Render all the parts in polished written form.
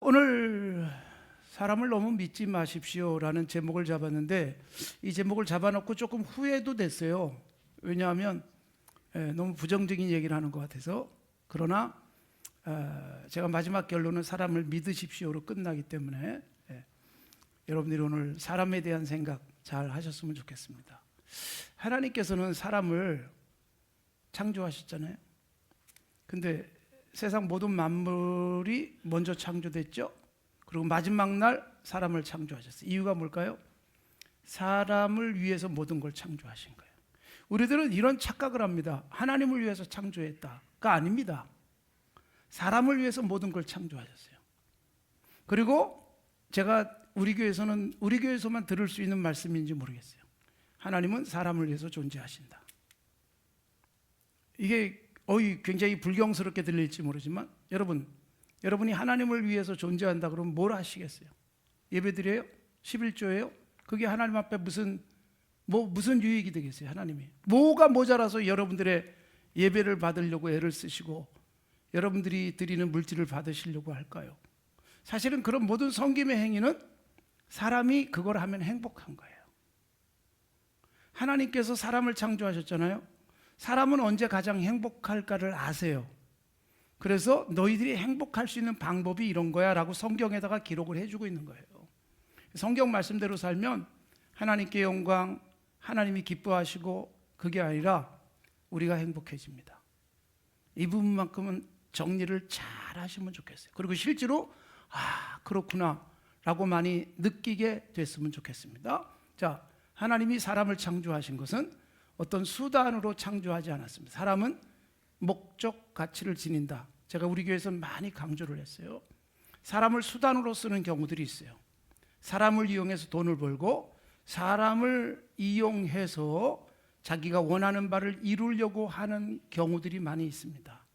오늘 사람을 너무 믿지 마십시오라는 제목을 잡았는데 이 제목을 잡아놓고 조금 후회도 됐어요. 왜냐하면 너무 부정적인 얘기를 하는 것 같아서. 그러나 제가 마지막 결론은 사람을 믿으십시오로 끝나기 때문에 여러분들이 오늘 사람에 대한 생각 잘 하셨으면 좋겠습니다. 하나님께서는 사람을 창조하셨잖아요. 근데 세상 모든 만물이 먼저 창조됐죠. 그리고 마지막 날 사람을 창조하셨어요. 이유가 뭘까요? 사람을 위해서 모든 걸 창조하신 거예요. 우리들은 이런 착각을 합니다. 하나님을 위해서 창조했다가 아닙니다. 사람을 위해서 모든 걸 창조하셨어요. 그리고 제가 우리 교회에서만 들을 수 있는 말씀인지 모르겠어요. 하나님은 사람을 위해서 존재하신다. 이게 굉장히 불경스럽게 들릴지 모르지만 여러분이 하나님을 위해서 존재한다 그러면 뭘 하시겠어요? 예배드려요? 11조예요? 그게 하나님 앞에 무슨 유익이 되겠어요? 하나님이 뭐가 모자라서 여러분들의 예배를 받으려고 애를 쓰시고 여러분들이 드리는 물질을 받으시려고 할까요? 사실은 그런 모든 섬김의 행위는 사람이 그걸 하면 행복한 거예요. 하나님께서 사람을 창조하셨잖아요. 사람은 언제 가장 행복할까를 아세요. 그래서 너희들이 행복할 수 있는 방법이 이런 거야 라고 성경에다가 기록을 해주고 있는 거예요. 성경 말씀대로 살면 하나님께 영광, 하나님이 기뻐하시고 그게 아니라 우리가 행복해집니다. 이 부분만큼은 정리를 잘 하시면 좋겠어요. 그리고 실제로 그렇구나 라고 많이 느끼게 됐으면 좋겠습니다. 자, 하나님이 사람을 창조하신 것은 어떤 수단으로 창조하지 않았습니다. 사람은 목적 가치를 지닌다. 제가 우리 교회에서 많이 강조를 했어요. 사람을 수단으로 쓰는 경우들이 있어요. 사람을 이용해서 돈을 벌고 사람을 이용해서 자기가 원하는 바를 이루려고 하는 경우들이 많이 있습니다.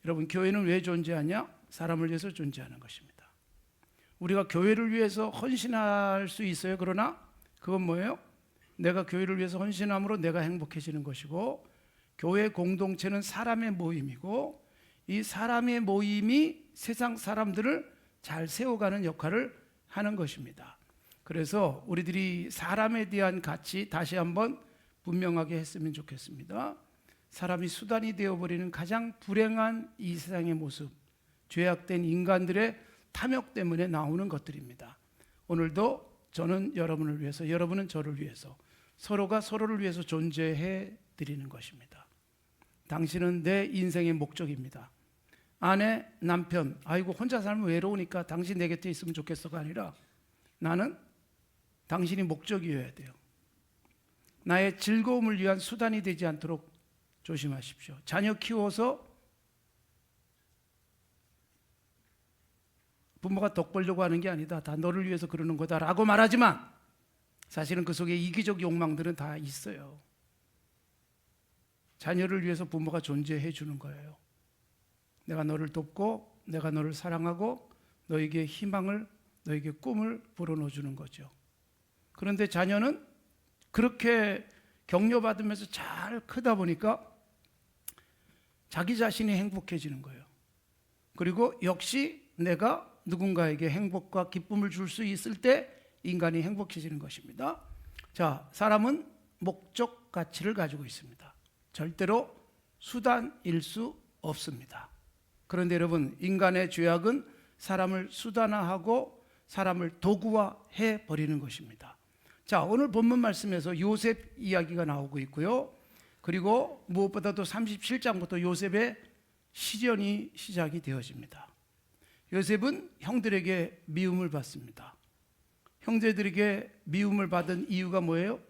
여러분, 교회는 왜 존재하냐? 사람을 위해서 존재하는 것입니다. 우리가 교회를 위해서 헌신할 수 있어요. 그러나 그건 뭐예요? 내가 교회를 위해서 헌신함으로 내가 행복해지는 것이고, 교회 공동체는 사람의 모임이고, 이 사람의 모임이 세상 사람들을 잘 세워가는 역할을 하는 것입니다. 그래서 우리들이 사람에 대한 가치 다시 한번 분명하게 했으면 좋겠습니다. 사람이 수단이 되어버리는 가장 불행한 이 세상의 모습, 죄악된 인간들의 탐욕 때문에 나오는 것들입니다. 오늘도 저는 여러분을 위해서, 여러분은 저를 위해서, 서로가 서로를 위해서 존재해 드리는 것입니다. 당신은 내 인생의 목적입니다. 아내, 남편, 혼자 살면 외로우니까 당신 내 곁에 있으면 좋겠어가 아니라 나는 당신이 목적이어야 돼요. 나의 즐거움을 위한 수단이 되지 않도록 조심하십시오. 자녀 키워서 부모가 덕 벌려고 하는 게 아니다. 다 너를 위해서 그러는 거다라고 말하지만 사실은 그 속에 이기적 욕망들은 다 있어요. 자녀를 위해서 부모가 존재해 주는 거예요. 내가 너를 돕고 내가 너를 사랑하고 너에게 희망을, 너에게 꿈을 불어넣어 주는 거죠. 그런데 자녀는 그렇게 격려받으면서 잘 크다 보니까 자기 자신이 행복해지는 거예요. 그리고 역시 내가 누군가에게 행복과 기쁨을 줄 수 있을 때 인간이 행복해지는 것입니다. 자, 사람은 목적 가치를 가지고 있습니다. 절대로 수단일 수 없습니다. 그런데 여러분, 인간의 죄악은 사람을 수단화하고 사람을 도구화해 버리는 것입니다. 자, 오늘 본문 말씀에서 요셉 이야기가 나오고 있고요. 그리고 무엇보다도 37장부터 요셉의 시련이 시작이 되어집니다. 요셉은 형들에게 미움을 받습니다. 형제들에게 미움을 받은 이유가 뭐예요?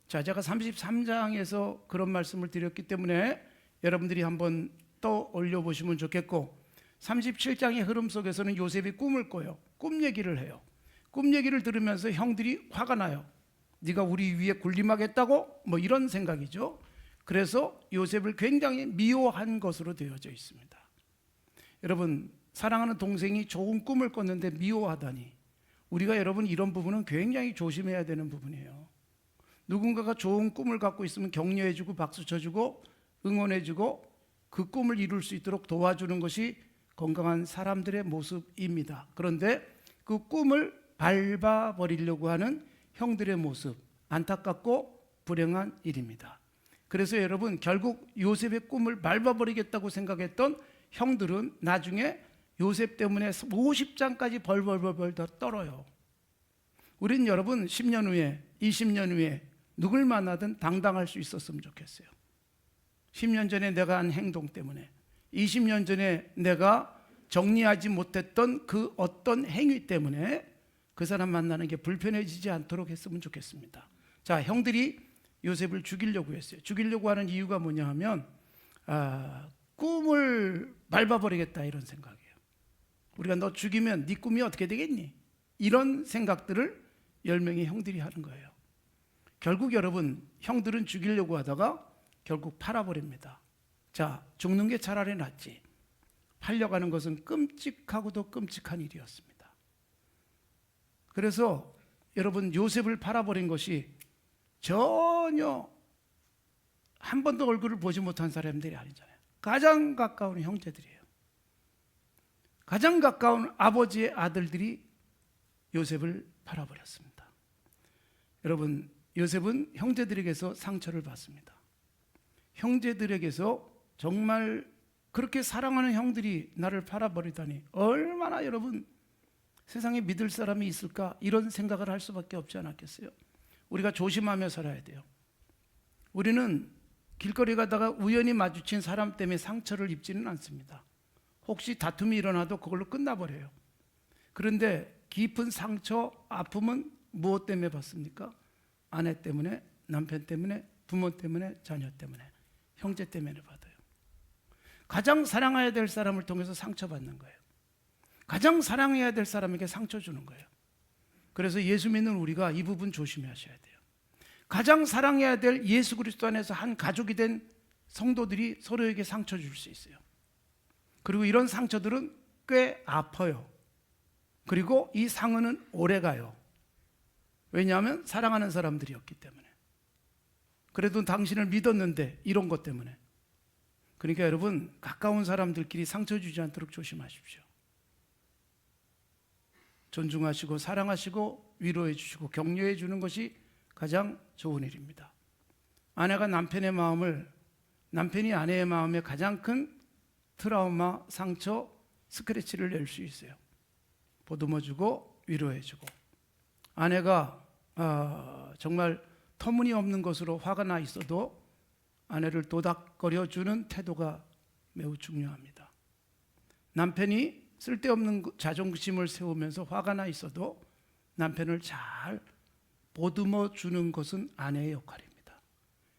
자, 제가 33장에서 그런 말씀을 드렸기 때문에 여러분들이 한번 떠올려 보시면 좋겠고, 37장의 흐름 속에서는 요셉이 꿈을 꿔요. 꿈 얘기를 해요. 꿈 얘기를 들으면서 형들이 화가 나요. 네가 우리 위에 군림하겠다고? 이런 생각이죠. 그래서 요셉을 굉장히 미워한 것으로 되어져 있습니다. 여러분, 사랑하는 동생이 좋은 꿈을 꿨는데 미워하다니, 우리가 여러분 이런 부분은 굉장히 조심해야 되는 부분이에요. 누군가가 좋은 꿈을 갖고 있으면 격려해주고 박수 쳐주고 응원해주고 그 꿈을 이룰 수 있도록 도와주는 것이 건강한 사람들의 모습입니다. 그런데 그 꿈을 밟아버리려고 하는 형들의 모습, 안타깝고 불행한 일입니다. 그래서 여러분, 결국 요셉의 꿈을 밟아버리겠다고 생각했던 형들은 나중에 요셉 때문에 50장까지 벌벌벌벌 더 떨어요. 우린 여러분 10년 후에 20년 후에 누굴 만나든 당당할 수 있었으면 좋겠어요. 10년 전에 내가 한 행동 때문에, 20년 전에 내가 정리하지 못했던 그 어떤 행위 때문에 그 사람 만나는 게 불편해지지 않도록 했으면 좋겠습니다. 자, 형들이 요셉을 죽이려고 했어요. 죽이려고 하는 이유가 뭐냐 하면 꿈을 밟아버리겠다 이런 생각이에요. 우리가 너 죽이면 네 꿈이 어떻게 되겠니? 이런 생각들을 10명의 형들이 하는 거예요. 결국 여러분, 형들은 죽이려고 하다가 결국 팔아버립니다. 자, 죽는 게 차라리 낫지. 팔려가는 것은 끔찍하고도 끔찍한 일이었습니다. 그래서 여러분, 요셉을 팔아버린 것이 전혀 한 번도 얼굴을 보지 못한 사람들이 아니잖아요. 가장 가까운 형제들이에요. 가장 가까운 아버지의 아들들이 요셉을 팔아버렸습니다. 여러분, 요셉은 형제들에게서 상처를 받습니다. 형제들에게서 정말 그렇게 사랑하는 형들이 나를 팔아버리다니 얼마나 여러분 세상에 믿을 사람이 있을까, 이런 생각을 할 수밖에 없지 않았겠어요? 우리가 조심하며 살아야 돼요. 우리는 길거리 가다가 우연히 마주친 사람 때문에 상처를 입지는 않습니다. 혹시 다툼이 일어나도 그걸로 끝나버려요. 그런데 깊은 상처, 아픔은 무엇 때문에 받습니까? 아내 때문에, 남편 때문에, 부모 때문에, 자녀 때문에, 형제 때문에 받아요. 가장 사랑해야 될 사람을 통해서 상처받는 거예요. 가장 사랑해야 될 사람에게 상처 주는 거예요. 그래서 예수 믿는 우리가 이 부분 조심하셔야 돼요. 가장 사랑해야 될 예수 그리스도 안에서 한 가족이 된 성도들이 서로에게 상처 줄 수 있어요. 그리고 이런 상처들은 꽤 아파요. 그리고 이 상흔은 오래 가요. 왜냐하면 사랑하는 사람들이었기 때문에. 그래도 당신을 믿었는데 이런 것 때문에. 그러니까 여러분, 가까운 사람들끼리 상처 주지 않도록 조심하십시오. 존중하시고 사랑하시고 위로해 주시고 격려해 주는 것이 가장 좋은 일입니다. 아내가 남편의 마음을, 남편이 아내의 마음에 가장 큰 트라우마, 상처, 스크래치를 낼 수 있어요. 보듬어 주고 위로해 주고. 아내가 정말 터무니없는 것으로 화가 나 있어도 아내를 도닥거려 주는 태도가 매우 중요합니다. 남편이 쓸데없는 자존심을 세우면서 화가 나 있어도 남편을 잘 보듬어 주는 것은 아내의 역할입니다.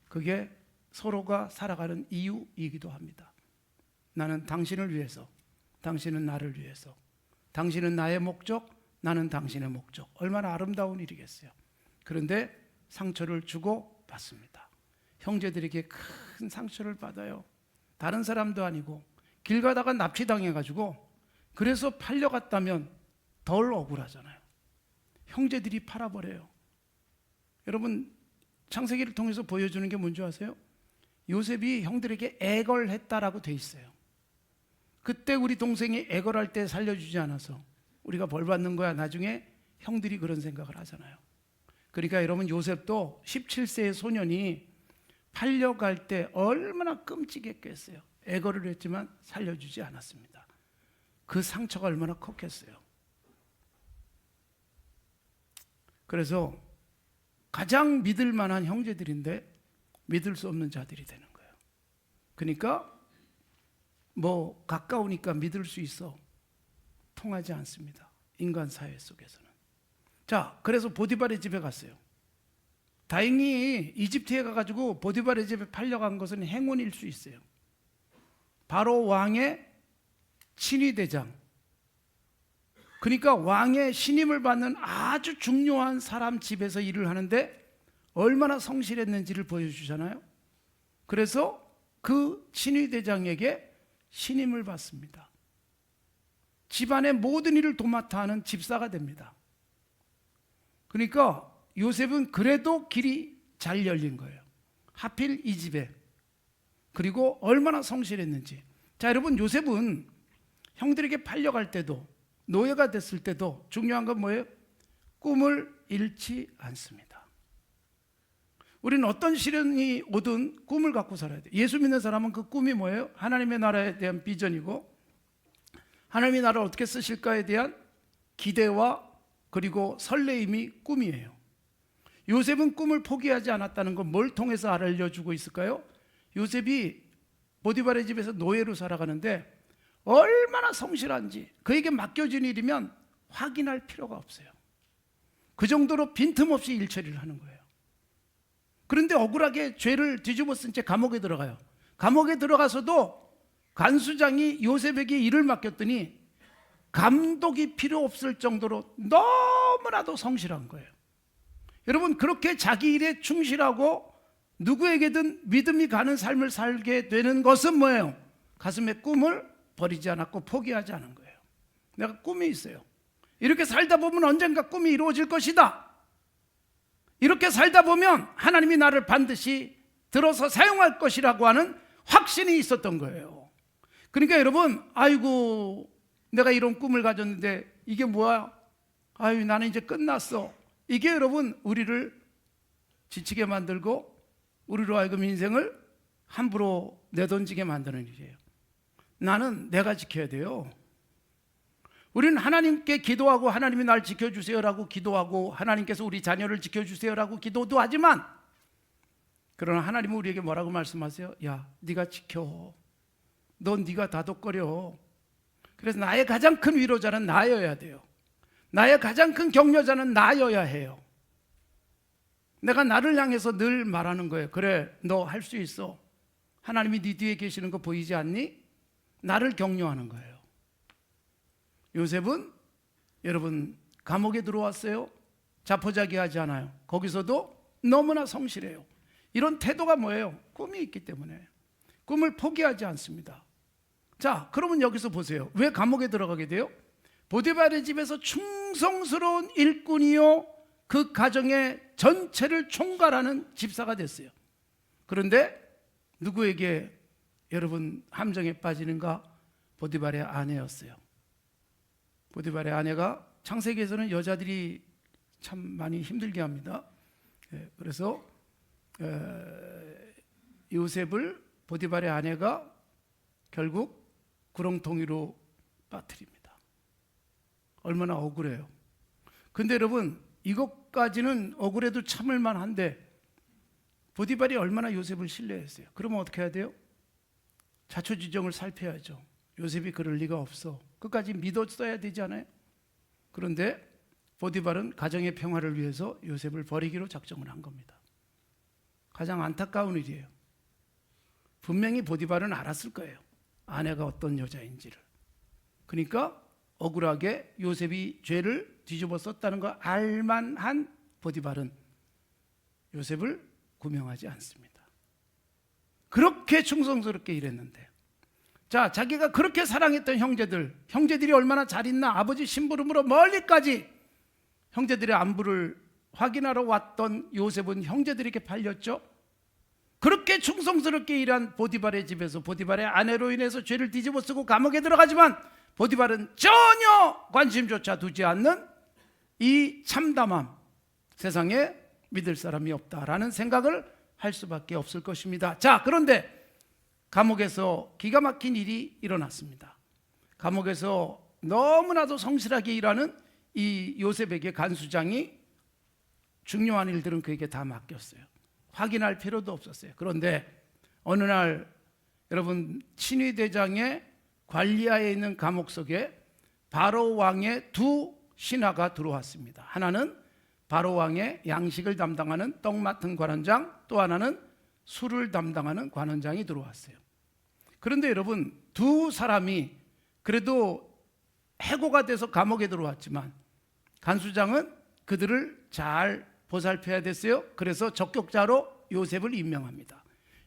그게 서로가 살아가는 이유이기도 합니다. 나는 당신을 위해서, 당신은 나를 위해서, 당신은 나의 목적, 나는 당신의 목적. 얼마나 아름다운 일이겠어요. 그런데 상처를 주고 받습니다. 형제들에게 큰 상처를 받아요. 다른 사람도 아니고 길 가다가 납치당해가지고 그래서 팔려갔다면 덜 억울하잖아요. 형제들이 팔아버려요. 여러분, 창세기를 통해서 보여주는 게 뭔지 아세요? 요셉이 형들에게 애걸했다라고 돼 있어요. 그때 우리 동생이 애걸할 때 살려주지 않아서 우리가 벌 받는 거야. 나중에 형들이 그런 생각을 하잖아요. 그러니까 여러분, 요셉도 17세의 소년이 팔려갈 때 얼마나 끔찍했겠어요. 애걸을 했지만 살려주지 않았습니다. 그 상처가 얼마나 컸겠어요. 그래서 가장 믿을 만한 형제들인데 믿을 수 없는 자들이 되는 거예요. 그러니까 뭐 가까우니까 믿을 수 있어. 통하지 않습니다. 인간 사회 속에서는. 자, 그래서 보디발의 집에 갔어요. 다행히 이집트에 가가지고 보디발의 집에 팔려간 것은 행운일 수 있어요. 바로 왕의 친위대장, 그러니까 왕의 신임을 받는 아주 중요한 사람 집에서 일을 하는데 얼마나 성실했는지를 보여주잖아요. 그래서 그 친위대장에게 신임을 받습니다. 집안의 모든 일을 도맡아 하는 집사가 됩니다. 그러니까 요셉은 그래도 길이 잘 열린 거예요. 하필 이 집에. 그리고 얼마나 성실했는지. 자, 여러분, 요셉은 형들에게 팔려갈 때도, 노예가 됐을 때도 중요한 건 뭐예요? 꿈을 잃지 않습니다. 우리는 어떤 시련이 오든 꿈을 갖고 살아야 돼요. 예수 믿는 사람은 그 꿈이 뭐예요? 하나님의 나라에 대한 비전이고, 하나님의 나라를 어떻게 쓰실까에 대한 기대와 그리고 설레임이 꿈이에요. 요셉은 꿈을 포기하지 않았다는 건 뭘 통해서 알려주고 있을까요? 요셉이 보디발의 집에서 노예로 살아가는데 얼마나 성실한지, 그에게 맡겨진 일이면 확인할 필요가 없어요. 그 정도로 빈틈없이 일처리를 하는 거예요. 그런데 억울하게 죄를 뒤집어 쓴 채 감옥에 들어가요. 감옥에 들어가서도 간수장이 요셉에게 일을 맡겼더니 감독이 필요 없을 정도로 너무나도 성실한 거예요. 여러분, 그렇게 자기 일에 충실하고 누구에게든 믿음이 가는 삶을 살게 되는 것은 뭐예요? 가슴에 꿈을 버리지 않았고 포기하지 않은 거예요. 내가 꿈이 있어요. 이렇게 살다 보면 언젠가 꿈이 이루어질 것이다. 이렇게 살다 보면 하나님이 나를 반드시 들어서 사용할 것이라고 하는 확신이 있었던 거예요. 그러니까 여러분, 아이고 내가 이런 꿈을 가졌는데 이게 뭐야? 아유 나는 이제 끝났어. 이게 여러분 우리를 지치게 만들고 우리로 하여금 인생을 함부로 내던지게 만드는 일이에요. 나는 내가 지켜야 돼요. 우리는 하나님께 기도하고 하나님이 날 지켜주세요라고 기도하고 하나님께서 우리 자녀를 지켜주세요라고 기도도 하지만, 그러나 하나님은 우리에게 뭐라고 말씀하세요? 야, 네가 지켜. 넌 네가 다독거려. 그래서 나의 가장 큰 위로자는 나여야 돼요. 나의 가장 큰 격려자는 나여야 해요. 내가 나를 향해서 늘 말하는 거예요. 그래, 너 할 수 있어. 하나님이 네 뒤에 계시는 거 보이지 않니? 나를 격려하는 거예요. 요셉은 여러분 감옥에 들어왔어요. 자포자기하지 않아요. 거기서도 너무나 성실해요. 이런 태도가 뭐예요? 꿈이 있기 때문에 꿈을 포기하지 않습니다. 자, 그러면 여기서 보세요. 왜 감옥에 들어가게 돼요? 보디발의 집에서 충성스러운 일꾼이요 그 가정의 전체를 총괄하는 집사가 됐어요. 그런데 누구에게 여러분 함정에 빠지는가? 보디발의 아내였어요. 보디발의 아내가 창세기에서는 여자들이 참 많이 힘들게 합니다. 그래서 요셉을 보디발의 아내가 결국 구렁텅이로 빠뜨립니다. 얼마나 억울해요. 근데 여러분 이것까지는 억울해도 참을 만한데 보디발이 얼마나 요셉을 신뢰했어요. 그러면 어떻게 해야 돼요? 자초지종을 살펴야죠. 요셉이 그럴 리가 없어. 끝까지 믿었어야 되지 않아요? 그런데 보디발은 가정의 평화를 위해서 요셉을 버리기로 작정을 한 겁니다. 가장 안타까운 일이에요. 분명히 보디발은 알았을 거예요. 아내가 어떤 여자인지를. 그러니까 억울하게 요셉이 죄를 뒤집어 썼다는 걸 알만한 보디발은 요셉을 구명하지 않습니다. 그렇게 충성스럽게 일했는데, 자, 자기가 그렇게 사랑했던 형제들이 얼마나 잘 있나, 아버지 심부름으로 멀리까지 형제들의 안부를 확인하러 왔던 요셉은 형제들에게 팔렸죠. 그렇게 충성스럽게 일한 보디발의 집에서 보디발의 아내로 인해서 죄를 뒤집어 쓰고 감옥에 들어가지만 보디발은 전혀 관심조차 두지 않는 이 참담함, 세상에 믿을 사람이 없다라는 생각을 할 수밖에 없을 것입니다. 자, 그런데 감옥에서 기가 막힌 일이 일어났습니다. 감옥에서 너무나도 성실하게 일하는 이 요셉에게 간수장이 중요한 일들은 그에게 다 맡겼어요. 확인할 필요도 없었어요. 그런데 어느 날 여러분 친위대장의 관리하에 있는 감옥 속에 바로 왕의 두 신하가 들어왔습니다. 하나는 바로 왕의 양식을 담당하는 떡 맡은 관원장, 또 하나는 술을 담당하는 관원장이 들어왔어요. 그런데 여러분 두 사람이 그래도 해고가 돼서 감옥에 들어왔지만 간수장은 그들을 잘 보살펴야 됐어요. 그래서 적격자로 요셉을 임명합니다.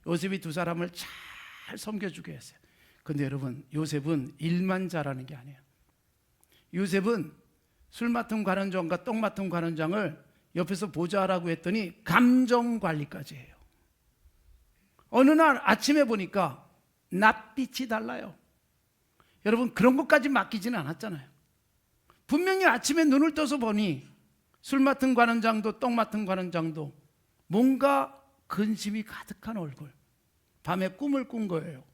요셉이 두 사람을 잘 섬겨주게 했어요. 근데 여러분 요셉은 일만 잘하는 게 아니에요. 요셉은 술 맡은 관원장과 떡 맡은 관원장을 옆에서 보좌하라고 했더니 감정 관리까지 해요. 어느 날 아침에 보니까 낯빛이 달라요. 여러분 그런 것까지 맡기지는 않았잖아요. 분명히 아침에 눈을 떠서 보니 술 맡은 관원장도 떡 맡은 관원장도 뭔가 근심이 가득한 얼굴, 밤에 꿈을 꾼 거예요.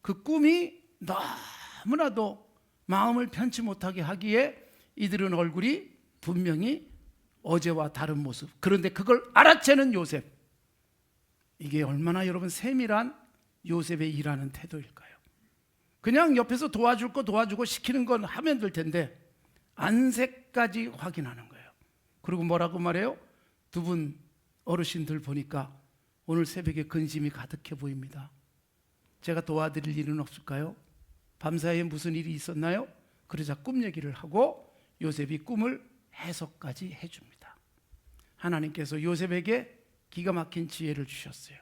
그 꿈이 너무나도 마음을 편치 못하게 하기에 이들은 얼굴이 분명히 어제와 다른 모습. 그런데 그걸 알아채는 요셉. 이게 얼마나 여러분 세밀한 요셉의 일하는 태도일까요? 그냥 옆에서 도와줄 거 도와주고 시키는 건 하면 될 텐데 안색까지 확인하는 거예요. 그리고 뭐라고 말해요? 두 분 어르신들 보니까 오늘 새벽에 근심이 가득해 보입니다. 제가 도와드릴 일은 없을까요? 밤사이에 무슨 일이 있었나요? 그러자 꿈 얘기를 하고 요셉이 꿈을 해석까지 해줍니다. 하나님께서 요셉에게 기가 막힌 지혜를 주셨어요.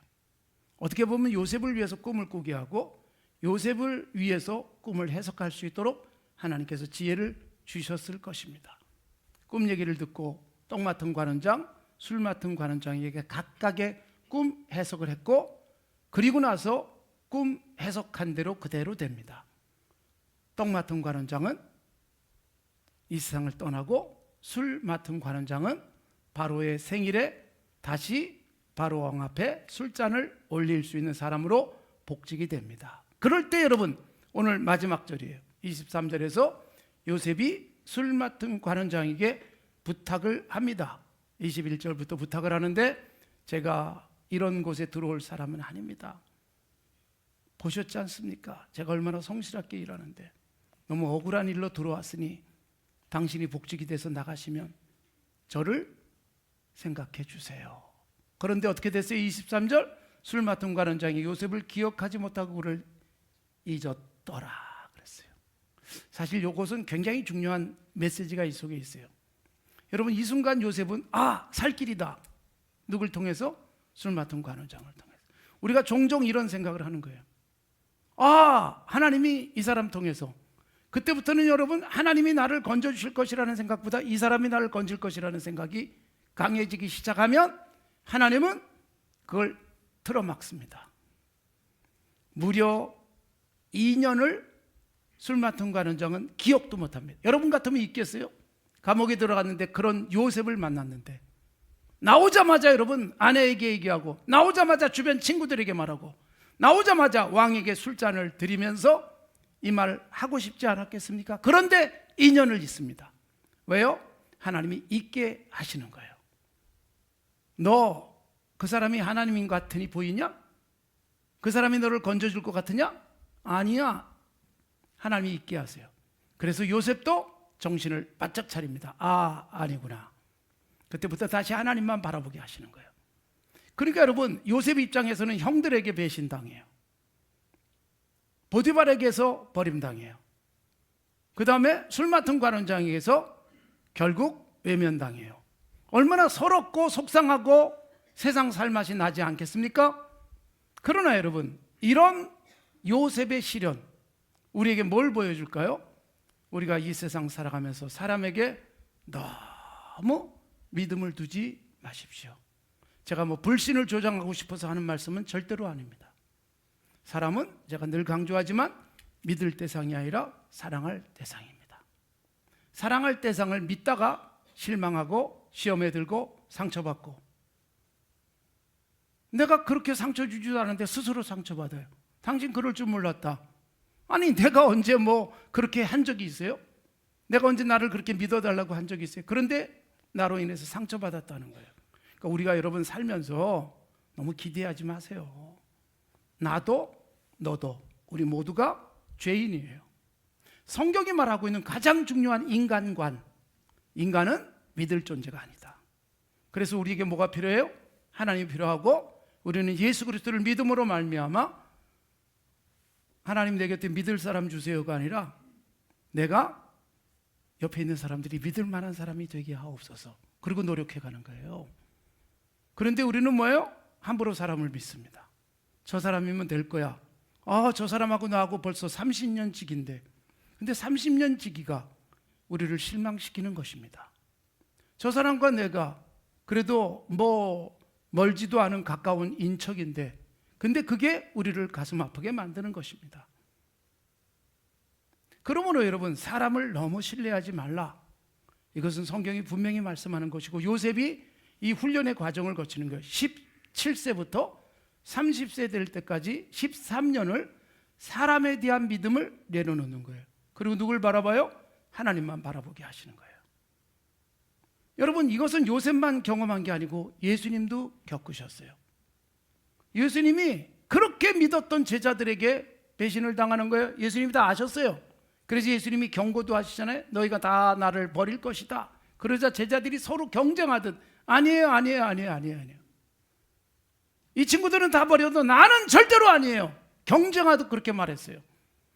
어떻게 보면 요셉을 위해서 꿈을 꾸게 하고 요셉을 위해서 꿈을 해석할 수 있도록 하나님께서 지혜를 주셨을 것입니다. 꿈 얘기를 듣고 떡 맡은 관원장, 술 맡은 관원장에게 각각의 꿈 해석을 했고, 그리고 나서 꿈 해석한 대로 그대로 됩니다. 떡 맡은 관원장은 이 세상을 떠나고 술 맡은 관원장은 바로의 생일에 다시 바로 왕 앞에 술잔을 올릴 수 있는 사람으로 복직이 됩니다. 그럴 때 여러분 오늘 마지막 절이에요. 23절에서 요셉이 술 맡은 관원장에게 부탁을 합니다. 21절부터 부탁을 하는데 제가 이런 곳에 들어올 사람은 아닙니다. 보셨지 않습니까? 제가 얼마나 성실하게 일하는데 너무 억울한 일로 들어왔으니 당신이 복직이 돼서 나가시면 저를 생각해 주세요. 그런데 어떻게 됐어요? 23절 술 맡은 관원장이 요셉을 기억하지 못하고 그를 잊었더라 그랬어요. 사실 이것은 굉장히 중요한 메시지가 이 속에 있어요. 여러분 이 순간 요셉은 살 길이다. 누굴 통해서? 술 맡은 관원장을 통해서. 우리가 종종 이런 생각을 하는 거예요. 하나님이 이 사람 통해서. 그때부터는 여러분 하나님이 나를 건져주실 것이라는 생각보다 이 사람이 나를 건질 것이라는 생각이 강해지기 시작하면 하나님은 그걸 틀어막습니다. 무려 2년을 술 맡은 관원장은 기억도 못합니다. 여러분 같으면 있겠어요? 감옥에 들어갔는데 그런 요셉을 만났는데 나오자마자 여러분 아내에게 얘기하고 나오자마자 주변 친구들에게 말하고 나오자마자 왕에게 술잔을 드리면서 이 말을 하고 싶지 않았겠습니까? 그런데 2년을 있습니다. 왜요? 하나님이 있게 하시는 거예요. 너 그 사람이 하나님인 것 같으니 보이냐? 그 사람이 너를 건져줄 것 같으냐? 아니야. 하나님이 있게 하세요. 그래서 요셉도 정신을 바짝 차립니다. 아니구나. 그때부터 다시 하나님만 바라보게 하시는 거예요. 그러니까 여러분 요셉 입장에서는 형들에게 배신당해요. 보디발에게서 버림당해요. 그 다음에 술 맡은 관원장에게서 결국 외면당해요. 얼마나 서럽고 속상하고 세상 살맛이 나지 않겠습니까? 그러나 여러분 이런 요셉의 시련 우리에게 뭘 보여줄까요? 우리가 이 세상 살아가면서 사람에게 너무 믿음을 두지 마십시오. 제가 불신을 조장하고 싶어서 하는 말씀은 절대로 아닙니다. 사람은 제가 늘 강조하지만 믿을 대상이 아니라 사랑할 대상입니다. 사랑할 대상을 믿다가 실망하고 시험에 들고 상처받고 내가 그렇게 상처 주지도 않은데 스스로 상처받아요. 당신 그럴 줄 몰랐다. 아니 내가 언제 그렇게 한 적이 있어요? 내가 언제 나를 그렇게 믿어달라고 한 적이 있어요? 그런데 나로 인해서 상처받았다는 거예요. 그러니까 우리가 여러분 살면서 너무 기대하지 마세요. 나도 너도 우리 모두가 죄인이에요. 성경이 말하고 있는 가장 중요한 인간관, 인간은 믿을 존재가 아니다. 그래서 우리에게 뭐가 필요해요? 하나님이 필요하고 우리는 예수 그리스도를 믿음으로 말미암아 하나님 내 곁에 믿을 사람 주세요가 아니라 내가 옆에 있는 사람들이 믿을 만한 사람이 되게 하옵소서. 그리고 노력해가는 거예요. 그런데 우리는 뭐예요? 함부로 사람을 믿습니다. 저 사람이면 될 거야. 저 사람하고 나하고 벌써 30년 지기인데 근데 30년 지기가 우리를 실망시키는 것입니다. 저 사람과 내가 그래도 멀지도 않은 가까운 인척인데 근데 그게 우리를 가슴 아프게 만드는 것입니다. 그러므로 여러분, 사람을 너무 신뢰하지 말라. 이것은 성경이 분명히 말씀하는 것이고, 요셉이 이 훈련의 과정을 거치는 거예요. 17세부터 30세 될 때까지 13년을 사람에 대한 믿음을 내려놓는 거예요. 그리고 누굴 바라봐요? 하나님만 바라보게 하시는 거예요. 여러분, 이것은 요셉만 경험한 게 아니고 예수님도 겪으셨어요. 예수님이 그렇게 믿었던 제자들에게 배신을 당하는 거예요. 예수님이 다 아셨어요. 그래서 예수님이 경고도 하시잖아요. 너희가 다 나를 버릴 것이다. 그러자 제자들이 서로 경쟁하듯 아니에요. 이 친구들은 다 버려도 나는 절대로 아니에요. 경쟁하듯 그렇게 말했어요.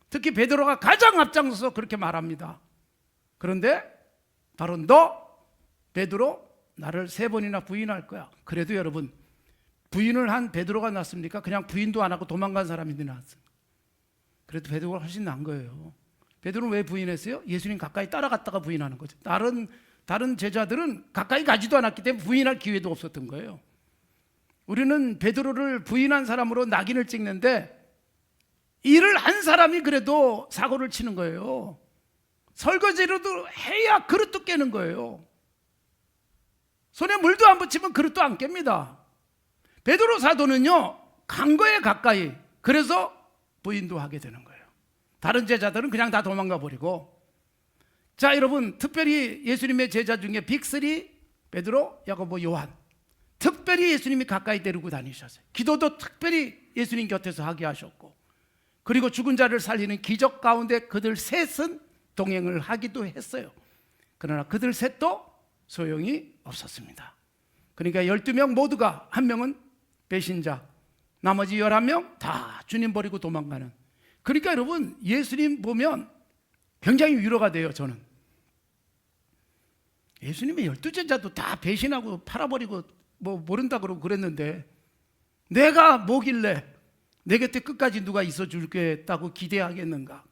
특히 베드로가 가장 앞장서서 그렇게 말합니다. 그런데 바로 너 베드로 나를 3번이나 부인할 거야. 그래도 여러분, 부인을 한 베드로가 낫습니까? 그냥 부인도 안 하고 도망간 사람이 낫습니까? 그래도 베드로가 훨씬 나은 거예요. 베드로는 왜 부인했어요? 예수님 가까이 따라갔다가 부인하는 거죠. 다른 제자들은 가까이 가지도 않았기 때문에 부인할 기회도 없었던 거예요. 우리는 베드로를 부인한 사람으로 낙인을 찍는데 일을 한 사람이 그래도 사고를 치는 거예요. 설거지로도 해야 그릇도 깨는 거예요. 손에 물도 안 붙이면 그릇도 안 깹니다. 베드로 사도는요, 간 거에 가까이. 그래서 부인도 하게 되는 거예요. 다른 제자들은 그냥 다 도망가 버리고. 자, 여러분, 특별히 예수님의 제자 중에 빅3, 베드로, 야고보, 요한, 특별히 예수님이 가까이 데리고 다니셨어요. 기도도 특별히 예수님 곁에서 하게 하셨고, 그리고 죽은 자를 살리는 기적 가운데 그들 셋은 동행을 하기도 했어요. 그러나 그들 셋도 소용이 없었습니다. 그러니까 12명 모두가, 한 명은 배신자, 나머지 11명 다 주님 버리고 도망가는. 그러니까 여러분, 예수님 보면 굉장히 위로가 돼요. 저는 예수님의 12제자도 다 배신하고 팔아버리고 뭐 모른다 그러고 그랬는데, 내가 뭐길래 내 곁에 끝까지 누가 있어 줄겠다고 기대하겠는가?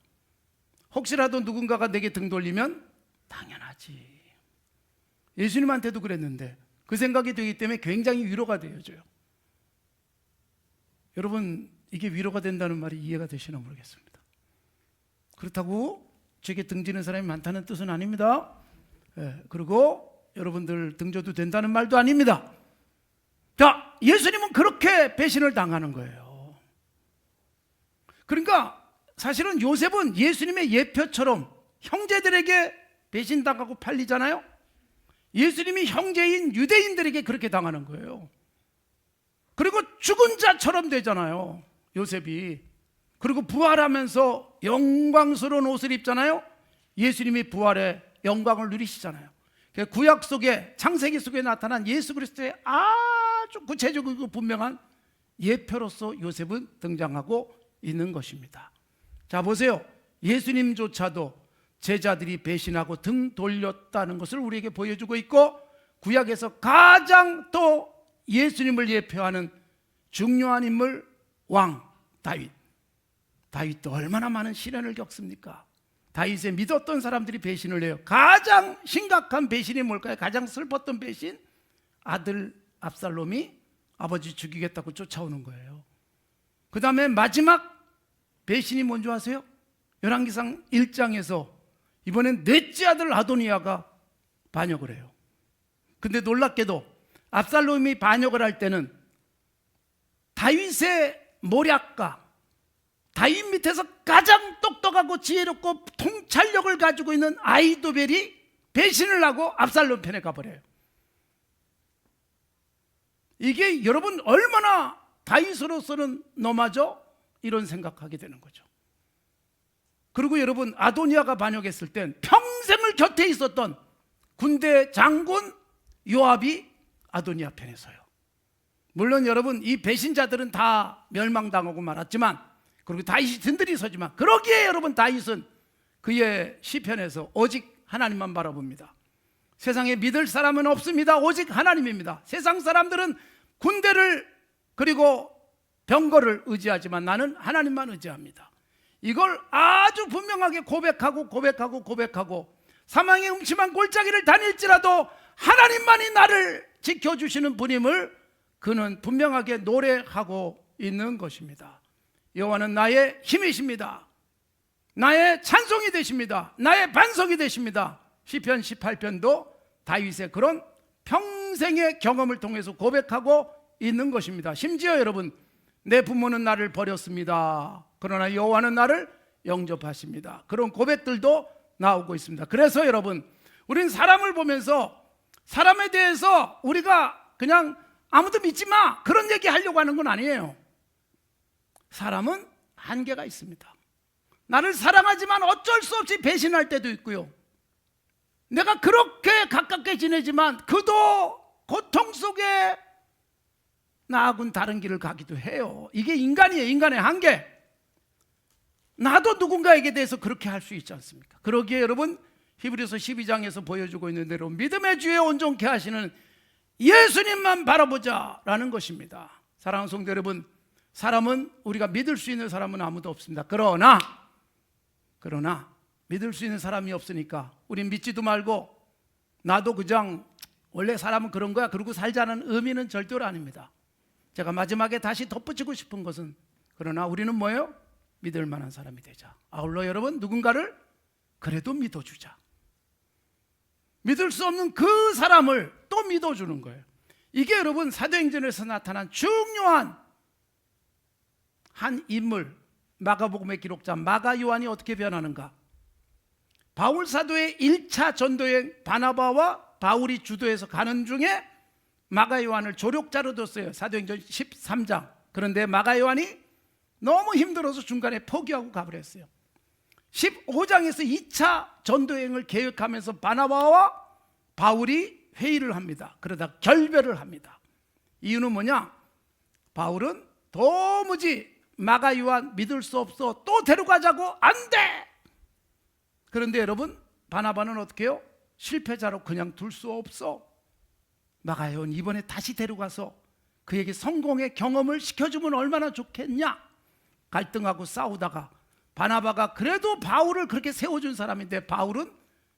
혹시라도 누군가가 내게 등 돌리면 당연하지. 예수님한테도 그랬는데 그 생각이 되기 때문에 굉장히 위로가 되어져요. 여러분, 이게 위로가 된다는 말이 이해가 되시나 모르겠습니다. 그렇다고 제게 등지는 사람이 많다는 뜻은 아닙니다. 그리고 여러분들 등져도 된다는 말도 아닙니다. 자, 예수님은 그렇게 배신을 당하는 거예요. 그러니까 사실은 요셉은 예수님의 예표처럼 형제들에게 배신당하고 팔리잖아요. 예수님이 형제인 유대인들에게 그렇게 당하는 거예요. 그리고 죽은 자처럼 되잖아요, 요셉이. 그리고 부활하면서 영광스러운 옷을 입잖아요. 예수님이 부활의 영광을 누리시잖아요. 구약 속에, 창세기 속에 나타난 예수 그리스도의 아주 구체적이고 분명한 예표로서 요셉은 등장하고 있는 것입니다. 자, 보세요. 예수님조차도 제자들이 배신하고 등 돌렸다는 것을 우리에게 보여주고 있고, 구약에서 가장 또 예수님을 예표하는 중요한 인물, 왕 다윗. 다윗도 얼마나 많은 시련을 겪습니까? 다윗의 믿었던 사람들이 배신을 해요. 가장 심각한 배신이 뭘까요? 가장 슬펐던 배신? 아들 압살롬이 아버지 죽이겠다고 쫓아오는 거예요. 그 다음에 마지막 배신이 뭔지 아세요? 열왕기상 1장에서 이번엔 넷째 아들 아도니아가 반역을 해요. 근데 놀랍게도 압살롬이 반역을 할 때는 다윗의 모략가, 다윗 밑에서 가장 똑똑하고 지혜롭고 통찰력을 가지고 있는 아히도벨이 배신을 하고 압살롬 편에 가버려요. 이게 여러분 얼마나 다윗으로서는 너마저 이런 생각하게 되는 거죠. 그리고 여러분, 아도니아가 반역했을 땐 평생을 곁에 있었던 군대 장군 요압이 아도니아 편에 서요. 물론 여러분, 이 배신자들은 다 멸망당하고 말았지만, 그리고 다윗이 든든히 서지만, 그러기에 여러분 다윗은 그의 시편에서 오직 하나님만 바라봅니다. 세상에 믿을 사람은 없습니다. 오직 하나님입니다. 세상 사람들은 군대를 그리고 병거를 의지하지만 나는 하나님만 의지합니다. 이걸 아주 분명하게 고백하고 사망의 음침한 골짜기를 다닐지라도 하나님만이 나를 지켜주시는 분임을 그는 분명하게 노래하고 있는 것입니다. 여호와는 나의 힘이십니다. 나의 찬송이 되십니다. 나의 반석이 되십니다. 시편 18편도 다윗의 그런 평생의 경험을 통해서 고백하고 있는 것입니다. 심지어 여러분, 내 부모는 나를 버렸습니다. 그러나 여호와는 나를 영접하십니다. 그런 고백들도 나오고 있습니다. 그래서 여러분, 우린 사람을 보면서 사람에 대해서 우리가 그냥 아무도 믿지 마, 그런 얘기 하려고 하는 건 아니에요. 사람은 한계가 있습니다. 나를 사랑하지만 어쩔 수 없이 배신할 때도 있고요. 내가 그렇게 가깝게 지내지만 그도 고통 속에 나하고는 다른 길을 가기도 해요. 이게 인간이에요. 인간의 한계. 나도 누군가에게 대해서 그렇게 할 수 있지 않습니까? 그러기에 여러분, 히브리서 12장에서 보여주고 있는 대로 믿음의 주에 온전케 하시는 예수님만 바라보자 라는 것입니다. 사랑하는 성도 여러분, 사람은 우리가 믿을 수 있는 사람은 아무도 없습니다. 그러나 믿을 수 있는 사람이 없으니까 우린 믿지도 말고 나도 그냥 원래 사람은 그런 거야 그러고 살자는 의미는 절대로 아닙니다. 제가 마지막에 다시 덧붙이고 싶은 것은, 그러나 우리는 뭐예요? 믿을 만한 사람이 되자. 아울러 여러분, 누군가를 그래도 믿어주자. 믿을 수 없는 그 사람을 또 믿어주는 거예요. 이게 여러분 사도행전에서 나타난 중요한 한 인물, 마가복음의 기록자 마가 요한이 어떻게 변하는가? 바울 사도의 1차 전도여행, 바나바와 바울이 주도해서 가는 중에 마가 요한을 조력자로 뒀어요. 사도행전 13장. 그런데 마가 요한이 너무 힘들어서 중간에 포기하고 가버렸어요. 15장에서 2차 전도여행을 계획하면서 바나바와 바울이 회의를 합니다. 그러다 결별을 합니다. 이유는 뭐냐? 바울은 도무지 마가 요한 믿을 수 없어, 또 데려가자고, 안 돼! 그런데 여러분, 바나바는 어떻게 해요? 실패자로 그냥 둘 수 없어. 마가 요한 이번에 다시 데려가서 그에게 성공의 경험을 시켜주면 얼마나 좋겠냐? 갈등하고 싸우다가 바나바가 그래도 바울을 그렇게 세워준 사람인데 바울은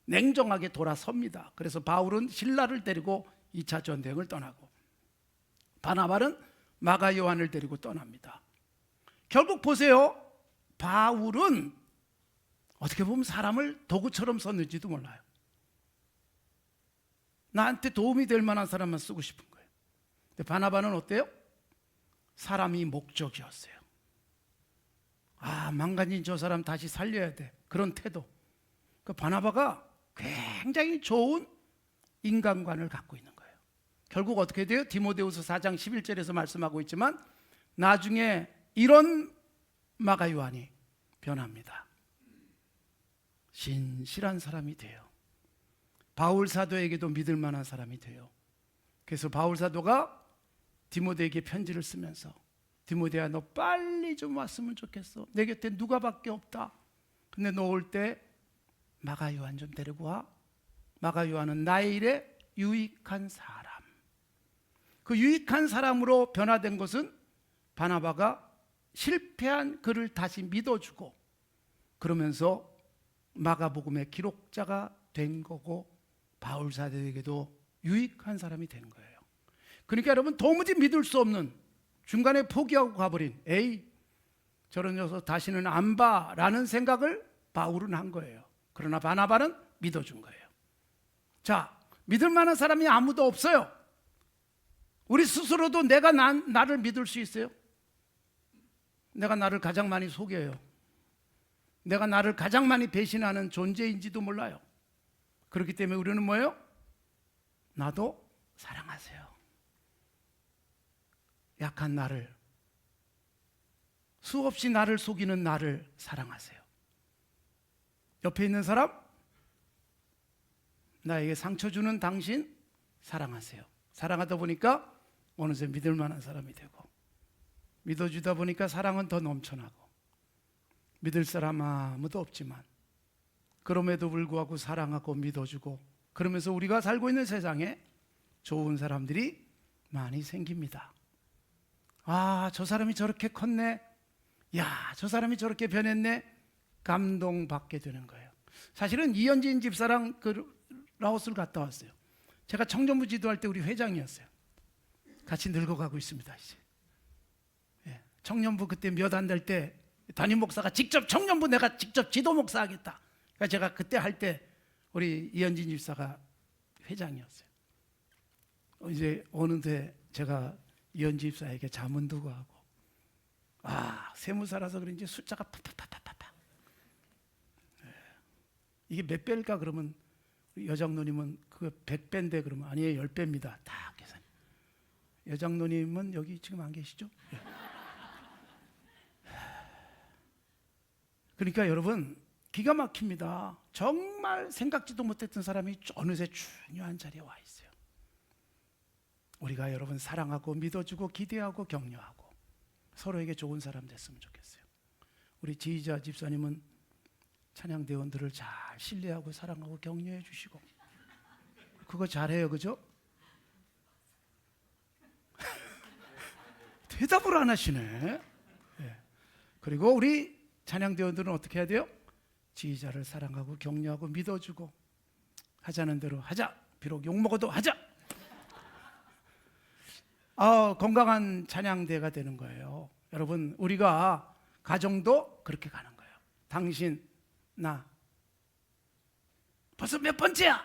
냉정하게 돌아섭니다. 그래서 바울은 실라를 데리고 2차 전쟁을 떠나고 바나바는 마가 요한을 데리고 떠납니다. 결국 보세요. 바울은 어떻게 보면 사람을 도구처럼 썼는지도 몰라요. 나한테 도움이 될 만한 사람만 쓰고 싶은 거예요. 근데 바나바는 어때요? 사람이 목적이었어요. 아, 망가진 저 사람 다시 살려야 돼, 그런 태도. 그 바나바가 굉장히 좋은 인간관을 갖고 있는 거예요. 결국 어떻게 돼요? 디모데후서 4장 11절에서 말씀하고 있지만 나중에 이런 마가 요한이 변합니다. 신실한 사람이 돼요. 바울 사도에게도 믿을 만한 사람이 돼요. 그래서 바울 사도가 디모데에게 편지를 쓰면서, 디모데야, 너 빨리 좀 왔으면 좋겠어. 내 곁에 누가밖에 없다. 근데 너 올 때 마가 요한 좀 데리고 와. 마가 요한은 나의 일에 유익한 사람. 그 유익한 사람으로 변화된 것은 바나바가 실패한 그를 다시 믿어주고, 그러면서 마가복음의 기록자가 된 거고 바울 사도에게도 유익한 사람이 된 거예요. 그러니까 여러분, 도무지 믿을 수 없는, 중간에 포기하고 가버린, 에이 저런 녀석 다시는 안 봐라는 생각을 바울은 한 거예요. 그러나 바나바는 믿어준 거예요. 자, 믿을 만한 사람이 아무도 없어요. 우리 스스로도 내가 나를 믿을 수 있어요? 내가 나를 가장 많이 속여요. 내가 나를 가장 많이 배신하는 존재인지도 몰라요. 그렇기 때문에 우리는 뭐예요? 나도 사랑하세요. 약한 나를, 수없이 나를 속이는 나를 사랑하세요. 옆에 있는 사람, 나에게 상처 주는 당신 사랑하세요. 사랑하다 보니까 어느새 믿을 만한 사람이 되고, 믿어주다 보니까 사랑은 더 넘쳐나고, 믿을 사람 아무도 없지만 그럼에도 불구하고 사랑하고 믿어주고, 그러면서 우리가 살고 있는 세상에 좋은 사람들이 많이 생깁니다. 아, 저 사람이 저렇게 컸네. 야, 저 사람이 저렇게 변했네. 감동받게 되는 거예요. 사실은 이현진 집사랑 그 라오스를 갔다 왔어요. 제가 청년부 지도할 때 우리 회장이었어요. 같이 늙어가고 있습니다 이제. 청년부 그때 몇 안 될 때 담임 목사가 직접 청년부 내가 직접 지도 목사하겠다. 그러니까 제가 그때 할 때 우리 이현진 집사가 회장이었어요. 이제 어느새 제가 이현진 집사에게 자문도 하고, 세무사라서 그런지 숫자가 파파파파파. 이게 몇 배일까 그러면 여장노님은 그 100배인데 그러면 아니에요, 10배입니다. 다 계산. 여장노님은 여기 지금 안 계시죠? 그러니까 여러분 기가 막힙니다. 정말 생각지도 못했던 사람이 어느새 중요한 자리에 와 있어요. 우리가 여러분 사랑하고 믿어주고 기대하고 격려하고 서로에게 좋은 사람 됐으면 좋겠어요. 우리 지휘자 집사님은 찬양대원들을 잘 신뢰하고 사랑하고 격려해 주시고 그거 잘해요, 그죠? 대답을 안 하시네. 네. 그리고 우리 찬양대원들은 어떻게 해야 돼요? 지휘자를 사랑하고 격려하고 믿어주고 하자는 대로 하자. 비록 욕먹어도 하자. 건강한 찬양대가 되는 거예요. 여러분 우리가 가정도 그렇게 가는 거예요. 당신, 나 벌써 몇 번째야?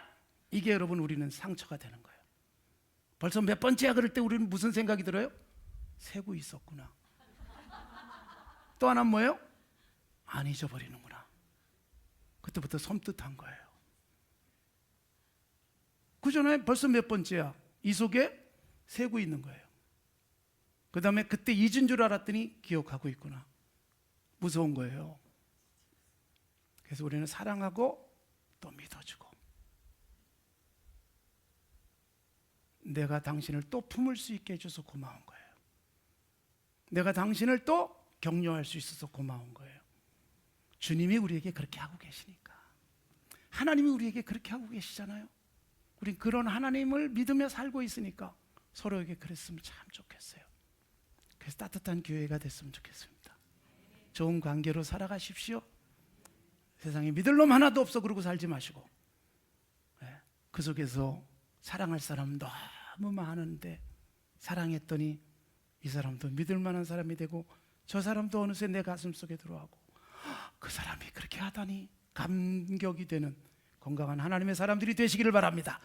이게 여러분 우리는 상처가 되는 거예요. 벌써 몇 번째야? 그럴 때 우리는 무슨 생각이 들어요? 세고 있었구나. 또 하나는 뭐예요? 안 잊어버리는구나. 그때부터 섬뜩한 거예요. 그 전에 벌써 몇 번째야? 이 속에 세고 있는 거예요. 그 다음에 그때 잊은 줄 알았더니 기억하고 있구나. 무서운 거예요. 그래서 우리는 사랑하고 또 믿어주고 내가 당신을 또 품을 수 있게 해줘서 고마운 거예요. 내가 당신을 또 격려할 수 있어서 고마운 거예요. 주님이 우리에게 그렇게 하고 계시니까. 하나님이 우리에게 그렇게 하고 계시잖아요. 우린 그런 하나님을 믿으며 살고 있으니까 서로에게 그랬으면 참 좋겠어요. 그래서 따뜻한 교회가 됐으면 좋겠습니다. 좋은 관계로 살아가십시오. 세상에 믿을 놈 하나도 없어 그러고 살지 마시고 그 속에서 사랑할 사람은 너무 많은데 사랑했더니 이 사람도 믿을 만한 사람이 되고 저 사람도 어느새 내 가슴 속에 들어가고 그 사람이 그렇게 하다니 감격이 되는 건강한 하나님의 사람들이 되시기를 바랍니다.